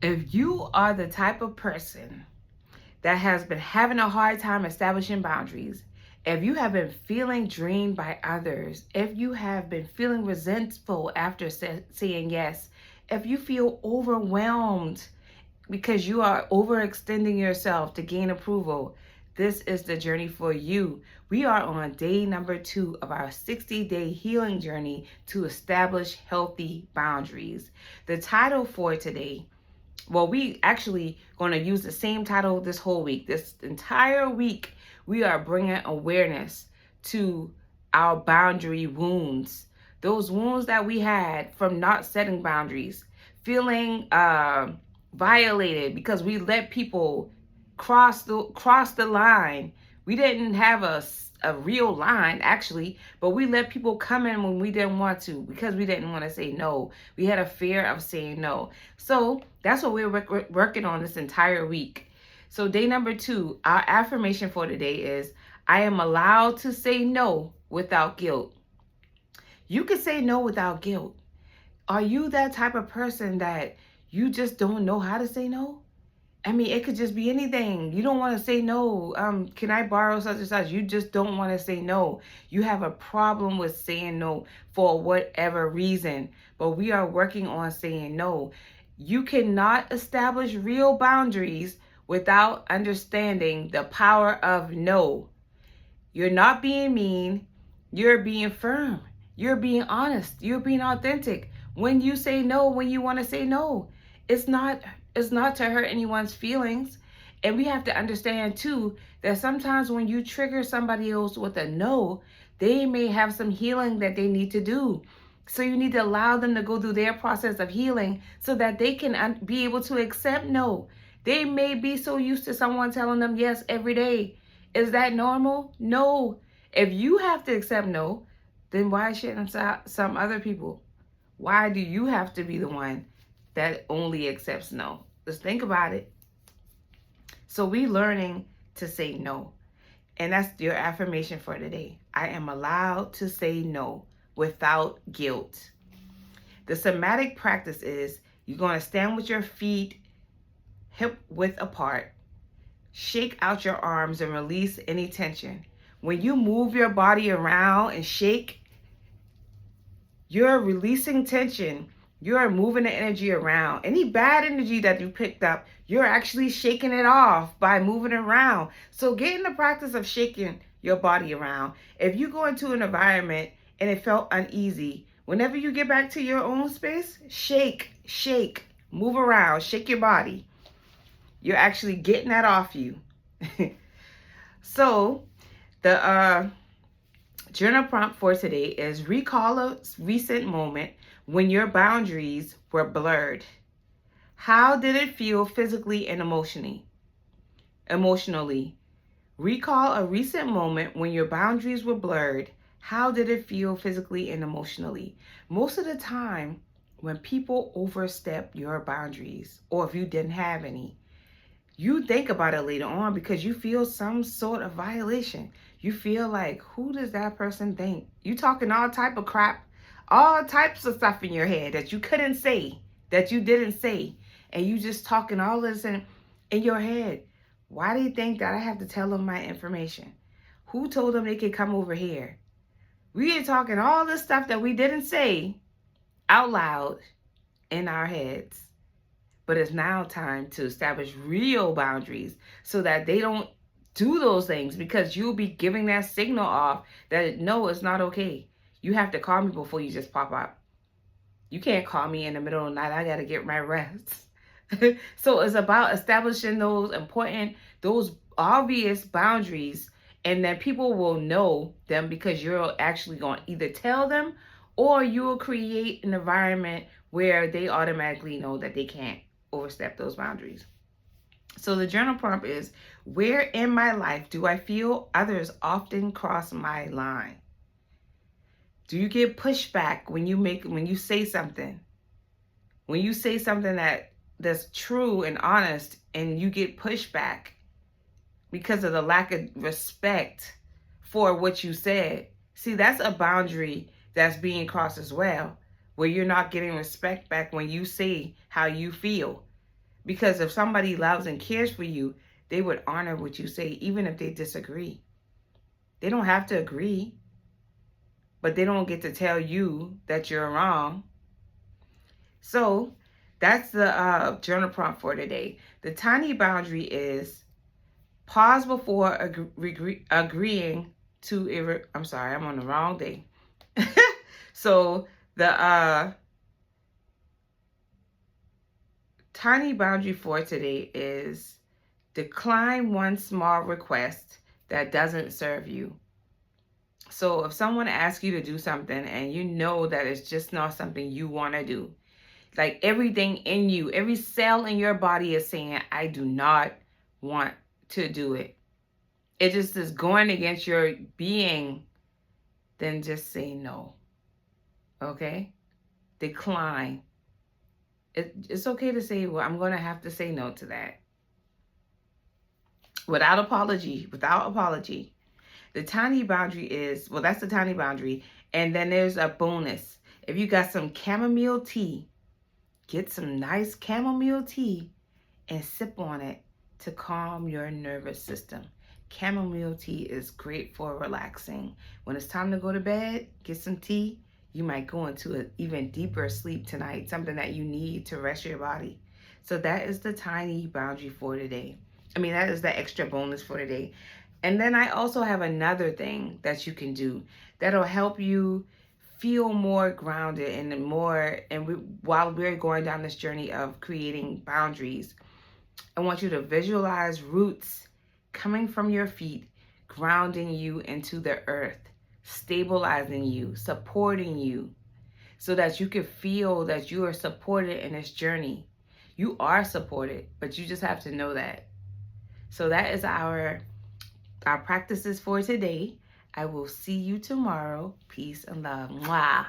If you are the type of person that has been having a hard time establishing boundaries, if you have been feeling drained by others, if you have been feeling resentful after saying yes, if you feel overwhelmed because you are overextending yourself to gain approval, this is the journey for you. We are on day number 2 of our 60-day healing journey to establish healthy boundaries. The title for today, well, we actually going to use the same title this whole week. This entire week, we are bringing awareness to our boundary wounds. Those wounds that we had from not setting boundaries, feeling violated because we let people cross the line. We didn't have a real line actually, but we let people come in when we didn't want to because we didn't want to say no. We had a fear of saying no. So that's what we're working on this entire week. So day number 2, our affirmation for today is, I am allowed to say no without guilt. You can say no without guilt. Are you that type of person that you just don't know how to say no? I mean, it could just be anything. You don't want to say no. Can I borrow such and such? You just don't want to say no. You have a problem with saying no for whatever reason. But we are working on saying no. You cannot establish real boundaries without understanding the power of no. You're not being mean. You're being firm. You're being honest. You're being authentic. When you say no, when you want to say no, it's not to hurt anyone's feelings. And we have to understand too that sometimes when you trigger somebody else with a no, they may have some healing that they need to do. So you need to allow them to go through their process of healing so that they can be able to accept no. They may be so used to someone telling them yes every day. Is that normal? No. If you have to accept no, then why shouldn't some other people? Why do you have to be the one that only accepts no? Let's think about it. So we learning to say no. And that's your affirmation for today. I am allowed to say no without guilt. The somatic practice is you're going to stand with your feet hip width apart. Shake out your arms and release any tension. When you move your body around and shake, you're releasing tension. You're moving the energy around. Any bad energy that you picked up, you're actually shaking it off by moving around. So get in the practice of shaking your body around. If you go into an environment and it felt uneasy, whenever you get back to your own space, shake, move around, shake your body. You're actually getting that off you. So the journal prompt for today is recall a recent moment when your boundaries were blurred. How did it feel physically and emotionally? Recall a recent moment when your boundaries were blurred. How did it feel physically and emotionally? Most of the time, when people overstep your boundaries, or if you didn't have any, you think about it later on because you feel some sort of violation. You feel like, who does that person think? You talking all type of crap, all types of stuff in your head that you couldn't say, that you didn't say. And you just talking all this in your head. Why do you think that I have to tell them my information? Who told them they could come over here? We are talking all this stuff that we didn't say out loud in our heads. But it's now time to establish real boundaries so that they don't do those things, because you'll be giving that signal off that no, it's not okay. You have to call me before you just pop up. You can't call me in the middle of the night. I got to get my rest. So it's about establishing those important, those obvious boundaries, and then people will know them because you're actually going to either tell them or you will create an environment where they automatically know that they can't overstep those boundaries. So the journal prompt is, where in my life do I feel others often cross my line? Do you get pushback when you say something? When you say something that's true and honest and you get pushback because of the lack of respect for what you said? See, that's a boundary that's being crossed as well, where you're not getting respect back when you say how you feel. Because if somebody loves and cares for you, they would honor what you say, even if they disagree. They don't have to agree, but they don't get to tell you that you're wrong. So that's the journal prompt for today. The tiny boundary is pause before agreeing to I'm sorry, I'm on the wrong day. So the tiny boundary for today is decline one small request that doesn't serve you. So if someone asks you to do something and you know that it's just not something you want to do, like everything in you, every cell in your body is saying, I do not want to do it. It just is going against your being, then just say no. Okay? Decline. It's okay to say, well, I'm going to have to say no to that. Without apology. The tiny boundary is, well, that's the tiny boundary. And then there's a bonus. If you got some chamomile tea, get some nice chamomile tea and sip on it to calm your nervous system. Chamomile tea is great for relaxing. When it's time to go to bed, get some tea. You might go into an even deeper sleep tonight, something that you need to rest your body. So that is the tiny boundary for today. That is the extra bonus for today. And then I also have another thing that you can do that'll help you feel more grounded while we're going down this journey of creating boundaries. I want you to visualize roots coming from your feet, grounding you into the earth, stabilizing you, supporting you, so that you can feel that you are supported in this journey. You are supported, but you just have to know that. So that is our practices for today. I will see you tomorrow. Peace and love. Mwah.